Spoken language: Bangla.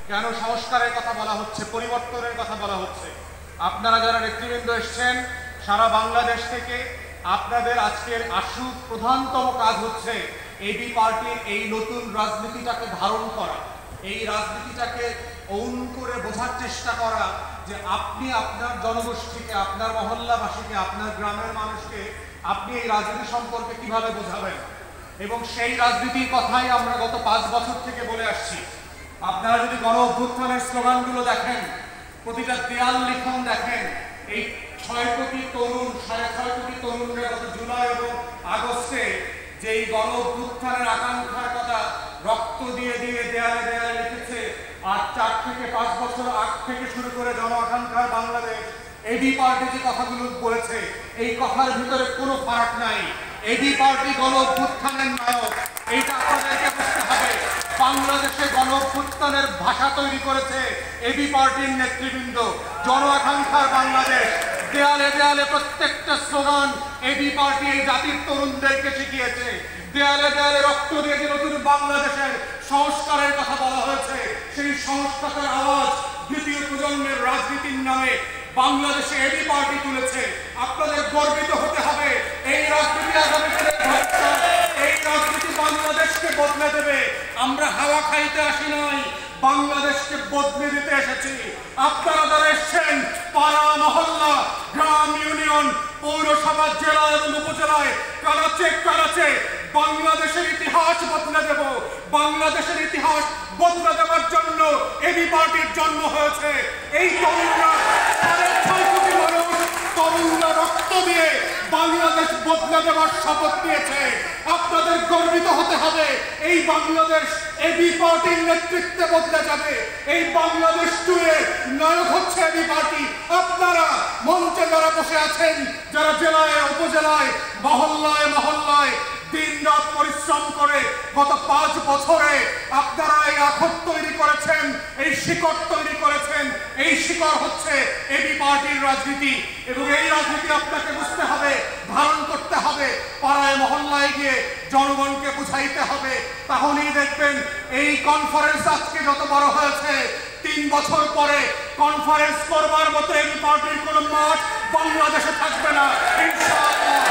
কেন সংস্কারের কথা বলা হচ্ছে, পরিবর্তনের কথা বলা হচ্ছে। আপনারা যারা নেতৃবৃন্দ এসছেন সারা বাংলাদেশ থেকে, আপনাদের আজকের প্রধানতম কাজ হচ্ছে এবি পার্টির এই নতুন রাজনীতিটাকে ধারণ করা, এই রাজনীতিটাকে অন করে বোঝার চেষ্টা করা যে আপনি আপনার জনগোষ্ঠীকে, আপনার মহল্লাবাসীকে, আপনার গ্রামের মানুষকে আপনি এই রাজনীতি সম্পর্কে কিভাবে বোঝাবেন। এবং সেই রাজনীতির কথাই আমরা গত 5 বছর থেকে বলে আসছি। আপনারা যদি গণ অভ্যুত্থানের স্লোগানগুলো দেখেন, প্রতিটা দেয়াল লিখন দেখেন, এই 6 কোটি তরুণ, 6.5 কোটি তরুণরা গত জুলাই এবং আগস্টে যে এই গণ অভ্যুত্থানের আকাঙ্ক্ষার কথা রক্ত দিয়ে দিয়ে দেয়ালে দেয়ালে লিখেছে, আর 4 থেকে 5 বছর আগ থেকে শুরু করে জন আকাঙ্ক্ষার বাংলাদেশ এবি পার্টি যে কথাগুলো বলেছে, এই কথার ভিতরে কোনো ফারাক নাই। এবি পার্টি গণ অভ্যুত্থানের নায়ক, এইটা আপনাদেরকে বুঝতে হবে। বাংলাদেশে গণ অভ্যুত্থানের ভাষা তৈরি করেছে এবি পার্টির নেতৃবৃন্দ। জন আকাঙ্ক্ষার বাংলাদেশ, দেয়ালে দেয়ালে প্রত্যেকটা স্লোগান এবি পার্টি এই জাতির তরুণদেরকে শিখিয়েছে। দেয়ালে দেয়ালে রক্ত দিয়ে যে নতুন বাংলাদেশের সংস্কারের কথা বলা হয়েছে, সেই সংস্কারের আওয়াজ দ্বিতীয় প্রজন্মের রাজনীতির নামে বাংলাদেশে এবি পার্টি তুলেছে। আপনাদের গর্বিত হতে হবে। এই রাজনীতি আগামী দিনের ভবিষ্যৎ, এই রাজনীতি বাংলাদেশকে বদলে দেবে। আমরা হাওয়া খাইতে আসি নাই, বাংলাদেশকে বদলে দিতে এসেছি। আপনারা যারা এসছেন পাড়া, মহল্লা, গ্রাম, ইউনিয়ন, পৌরসভা, জেলা এবং উপজেলায়, কানাচে কানাচে বাংলাদেশের ইতিহাস বদলে দেব। বাংলাদেশের ইতিহাস বদলে দেওয়ার জন্য এবি পার্টির জন্ম হয়েছে। এই তরুণরা, 6.5 কোটি মানুষ তরুণরা রক্ত দিয়ে বাংলাদেশ বদলে দেওয়ার শপথ নিয়েছে। আপনাদের গর্বিত হতে হবে। এই বাংলাদেশ এবি পার্টির নেতৃত্বে বদলে যাবে। এই বাংলাদেশ টুয়ের নায়ক হচ্ছে এবি পার্টি। আপনারা মঞ্চে যারা বসে আছেন, যারা জেলায়, উপজেলায়, মহল্লায় মহল্লায় দিন রাত পরিশ্রম করে গত 5 বছরে আপনারা এই আখর তৈরি করেছেন, এই শিকড় তৈরি করেছেন। এই শিকড় হচ্ছে এবি পার্টির রাজনীতি। এবং এই রাজনীতি আপনাকে বুঝতে হবে, ধারণ করতে হবে, পাড়ায় মহল্লায় গিয়ে জনগণকে বুঝাইতে হবে। তাহলেই দেখবেন এই কনফারেন্স আজকে যত বড় হয়েছে, 3 বছর পরে কনফারেন্স করবার মতো এবি পার্টির কোনো মাঠ বাংলাদেশে থাকবে না, ইনশাআল্লাহ।